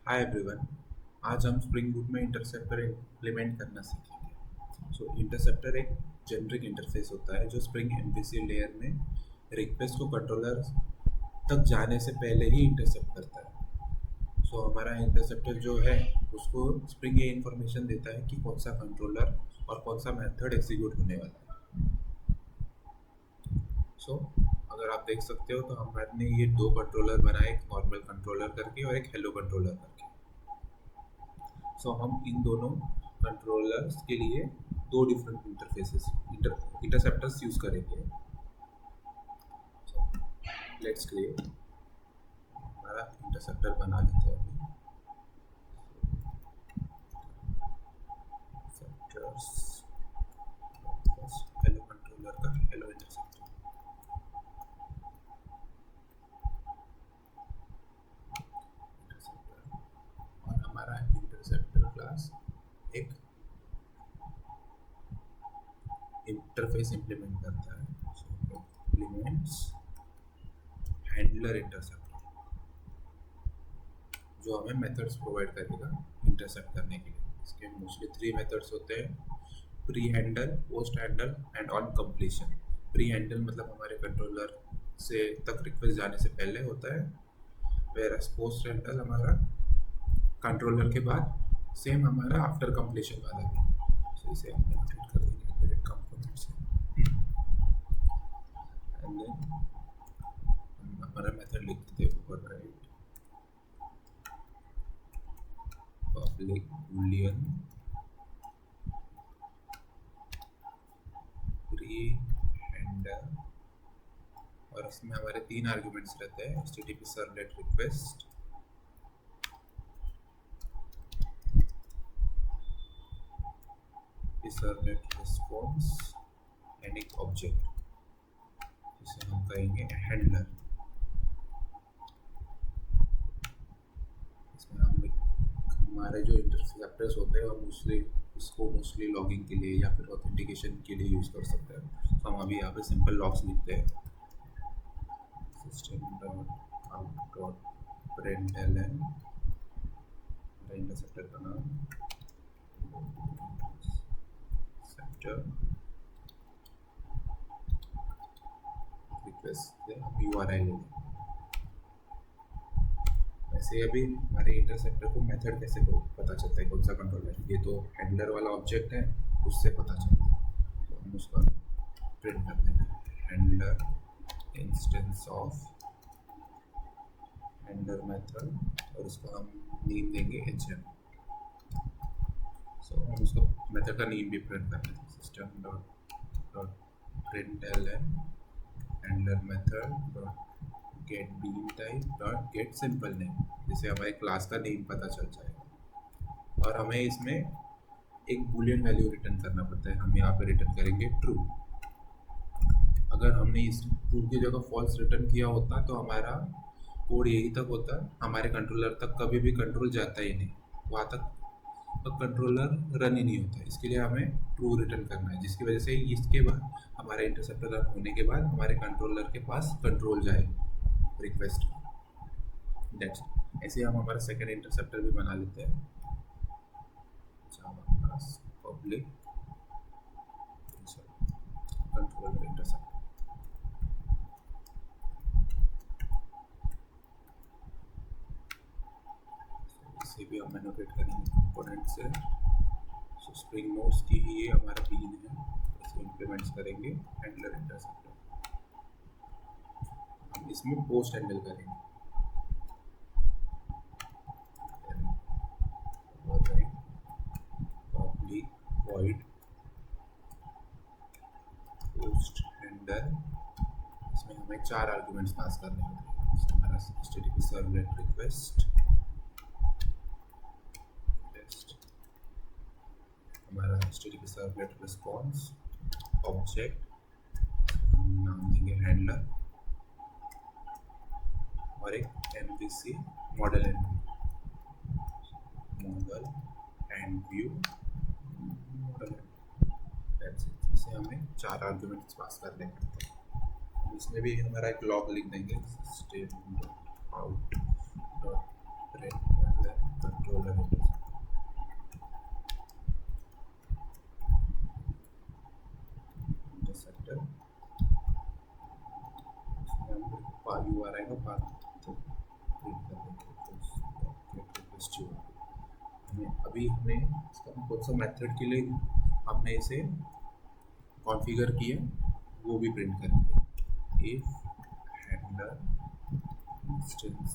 Hi everyone. आज हम spring boot में इंटरसेप्टर इम्प्लीमेंट करना सीखेंगे। इंटरसेप्टर एक जेनरिक इंटरफेस होता है जो स्प्रिंग एमवीसी लेयर में रिक्वेस्ट को कंट्रोलर तक जाने से पहले ही इंटरसेप्ट करता है। हमारा इंटरसेप्टर जो है उसको स्प्रिंग ये इन्फॉर्मेशन देता है कि कौन सा कंट्रोलर और कौन सा मेथड एग्जीक्यूट होने वाला है। अगर आप देख सकते हो तो हमने ये दो कंट्रोलर बनाए, एक नॉर्मल कंट्रोलर करके और एक हेलो कंट्रोलर करके। हम इन दोनों कंट्रोलर्स के लिए दो डिफरेंट इंटरफेसेस इंटरसेप्टर्स यूज करेंगे। लेट्स क्रिएट हमारा इंटरसेप्टर बना लेते हैं अभी। इंटरसेप्टर्स हेलो कंट्रोलर का हेलो इंटरसेप्टर। और हमारा इंटरसेप्टर क्लास एक इंटरफेस इंप्लीमेंट करता है। इम्प्लीमेंट्स हैंडलर इंटरसेप्टर जो हमें मेथड्स प्रोवाइड करेगा इंटरसेप्ट करने के लिए। इसके मोस्टली 3 मेथड्स होते हैं: pre handle, post handle and on completion. Pre handle मतलब हमारे कंट्रोलर से तक रिक्वेस्ट जाने से पहले होता है, वेयरएज पोस्ट हैंडल हमारा कंट्रोलर के बाद सेम हमारा आफ्टर कंप्लीशन वाला भी। इसे हम नोटेट कर देंगे डायरेक्ट कंपोनेंट से। एंड देन हमारा मेथड लिख देते हैं override public Boolean pre handle, और इसमें हमारे 3 आर्गुमेंट्स रहते हैं: http servlet request, servlet response and एक ऑब्जेक्ट जिसे हम कहेंगे हैंडलर। इसमें हम हमारे जो इंटरसेप्टर्स होते हैं हम मोस्टली लॉगिंग के लिए या फिर ऑथेंटिकेशन के लिए यूज कर सकते हैं। हम अभी यहाँ पे सिंपल लॉग्स लिखते हैं। system.out.println इंटरसेप्टर का नाम रिक्वेस्ट हम URI ले लें। वैसे अभी हमारे इंटरसेप्टर को मेथड कैसे पता चलता है कौन सा कंट्रोलर, ये तो हैंडलर वाला ऑब्जेक्ट है उससे पता चलता है। तो हम उसका प्रिंट कर देंगे handler instance of handler method, और उसको हम नेम देंगे HM। हम उसका मेथड का नेम भी प्रिंट कर देते हैं, system.println handler method get bean type dot get simple name, जिससे हमारे क्लास का नेम पता चल जाएगा। और हमें इसमें एक बूलियन वैल्यू रिटर्न करना पड़ता है। हम यहाँ पे रिटर्न करेंगे ट्रू। अगर हमने इस ट्रू की जगह फॉल्स रिटर्न किया होता तो हमारा कोड यही तक होता, हमारे कंट्रोलर तक कभी भी कंट्रोल जाता ही नहीं, वहाँ तक तो कंट्रोलर रन ही नहीं होता। इसके लिए हमें ट्रू रिटर्न करना है, जिसकी वजह से इसके बाद हमारे इंटरसेप्टर रन होने के बाद हमारे कंट्रोलर के पास कंट्रोल जाए रिक्वेस्ट। दैट्स ऐसे हम हमारा सेकंड इंटरसेप्टर भी बना लेते हैं। पब्लिक कंट्रोलर इंटरसेप्टर, इसे भी हम एनोटेट करेंगे कंपोनेंट से। स्प्रिंग नोड्स की ही ये हमारा बीन है, इसे इंप्लीमेंट्स करेंगे हैंडलर इंटरसेप्टर। हम इसमें पोस्ट हैंडल करेंगे। पब्लिक वॉइड पोस्ट हैंडल, इसमें हमें 4 आर्गुमेंट्स पास करने होते हैं। हमारा http सर्वलेट रिक्वेस्ट, हमारा http सर्वलेट रिस्पॉन्स, ऑब्जेक्ट नाम देंगे हैंडलर, और एक MVC model and view model. जिसे हमें 4 आर्गुमेंट्स पास करने पड़ते हैं। इसमें भी हमारा एक लॉग लिख देंगे system.out.println जो हमें इसका कौन सा मेथड के लिए हमने इसे कॉन्फ़िगर किया वो भी प्रिंट करेंगे। If handler instance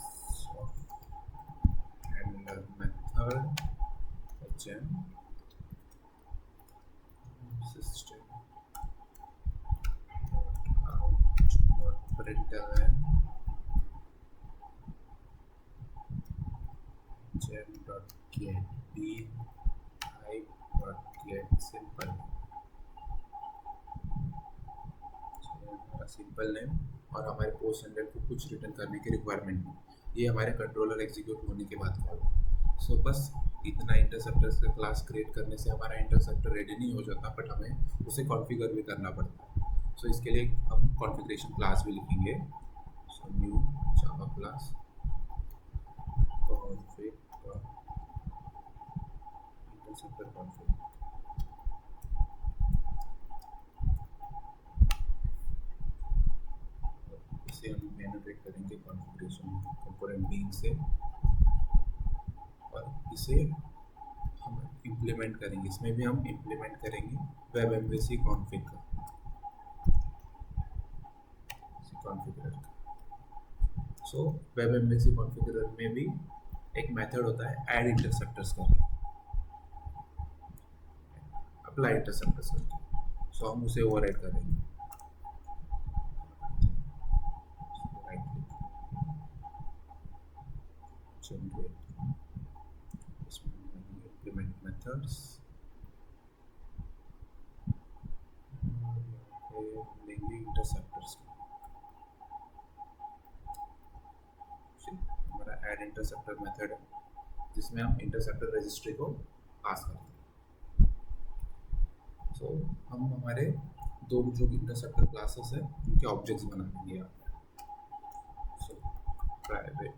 of handler method HM system out println gem.get b type.get simple हमारा सिंपल नेम और हमारे पोस्ट हैंडल को कुछ रिटर्न करने की रिक्वायरमेंट नहीं। ये हमारे कंट्रोलर एग्जीक्यूट होने के बाद कॉल। सो बस इतना इंटरसेप्टर्स का क्लास क्रिएट करने से हमारा इंटरसेप्टर रेडी नहीं हो जाता, बट हमें उसे कॉन्फ़िगर भी करना पड़ता है। सो इसके लिए हम कॉन्फ़िगरेशन क्लास भी लिखेंगे। So new Java class config interceptor config इसे हम मैनिपुलेट करेंगे कॉन्फ़िगरेशन कंपोनेंट बीन से और इसे हम इम्प्लीमेंट करेंगे। इसमें भी हम इम्प्लीमेंट करेंगे वेब एमवीसी कॉन्फ़िग का कॉन्फ़िगर। सो वेब एमवीसी कॉन्फ़िगरर में भी एक मेथड होता है ऐड इंटरसेप्टर्स करके, अप्लाई इंटरसेप्टर्स करके। सो हम उसे ओवरराइड करेंगे। राइट क्लिक जनरेट, इसमें इम्प्लीमेंट मेथड्स लेंगे इंटरसेप्टर्स। हमारा ऐड इंटरसेप्टर मेथड है जिसमें हम इंटरसेप्टर रजिस्ट्री को पास करते हैं। सो हम हमारे दो जो इंटरसेप्टर क्लासेस है उनके ऑब्जेक्ट्स बना देंगे यहाँ। So private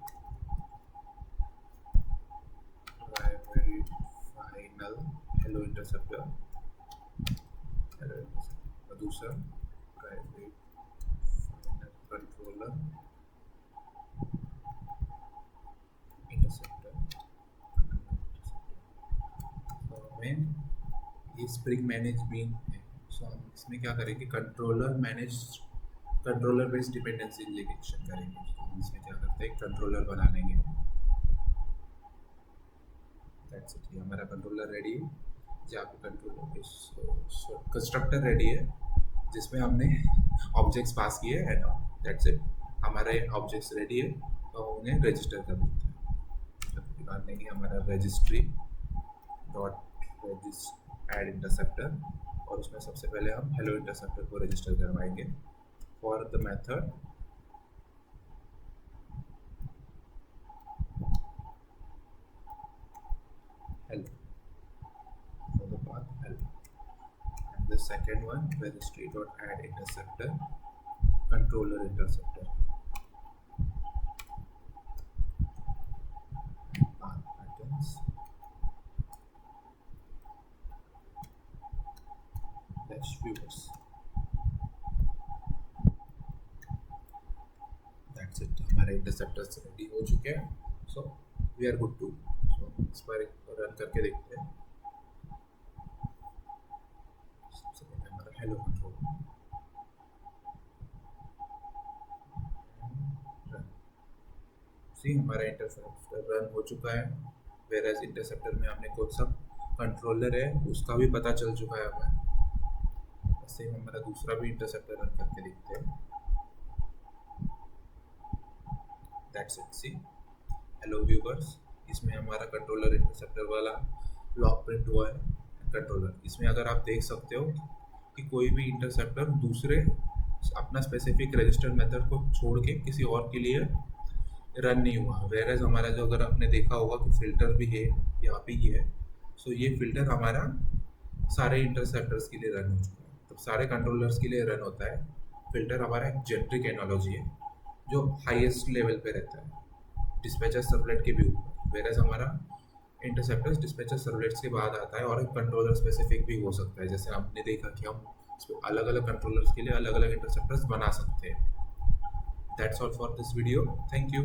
final hello interceptor और दूसरा प्राइवेट फाइनल कंट्रोलर ये स्प्रिंग मैनेज बीन है। सो हम इसमें क्या करेंगे, कंट्रोलर बेस्ड डिपेंडेंसी इंजेक्शन करेंगे। तो हम इसमें क्या करते हैं, कंट्रोलर बना लेंगे। दैट्स इट, ये हमारा कंट्रोलर रेडी है। जहाँ पे कंट्रोलर कंस्ट्रक्टर रेडी है जिसमें हमने ऑब्जेक्ट्स पास किए एंड दैट्स इट, हमारे ऑब्जेक्ट्स रेडी है। तो उन्हें रजिस्टर कर देते हैं। तो निकाल देंगे हमारा रजिस्ट्री डॉट ऐड इंटरसेप्टर और उसमें सबसे पहले हम हेलो इंटरसेप्टर को रजिस्टर करवाएंगे for the method hello, for the path hello, and the second one registry dot add interceptor controller interceptor path patterns viewers. That's it, हमारे इंटरसेप्टर्स रेडी हो चुके हैं। So we are good to. So इस पर run करके देखते हैं। सबसे पहले हमारा हेलो कंट्रोल सी हमारा इंटरसेप्टर रन हो चुका है। वेयर इंटरसेप्टर में हमने कौन सा कंट्रोलर है उसका भी पता चल चुका है हमें। सेम हमारा दूसरा भी इंटरसेप्टर रन करके देखते हैं। That's it, see hello viewers, इसमें हमारा कंट्रोलर इंटरसेप्टर वाला लॉग प्रिंट हुआ है। कंट्रोलर इसमें अगर आप देख सकते हो कि कोई भी इंटरसेप्टर दूसरे अपना स्पेसिफिक रजिस्टर मेथड को छोड़ के किसी और के लिए रन नहीं हुआ। वेयर हमारा जो अगर आपने देखा होगा कि फिल्टर भी है यहाँ पे ही है। सो ये फिल्टर हमारा सारे इंटरसेप्टर्स के लिए रन हो चुका है। तो सारे कंट्रोलर्स के लिए रन होता है। फिल्टर हमारा एक जेनरिक एनोलॉजी है जो हाईएस्ट लेवल पे रहता है डिस्पैचर सर्वलेट के भी ऊपर। वेयर हमारा इंटरसेप्टर्स डिस्पैचर सर्वलेट्स के बाद आता है और एक कंट्रोलर स्पेसिफिक भी हो सकता है। जैसे आपने देखा कि हम अलग अलग कंट्रोलर्स के लिए अलग अलग इंटरसेप्टर्स बना सकते हैं। That's all for this video. Thank you.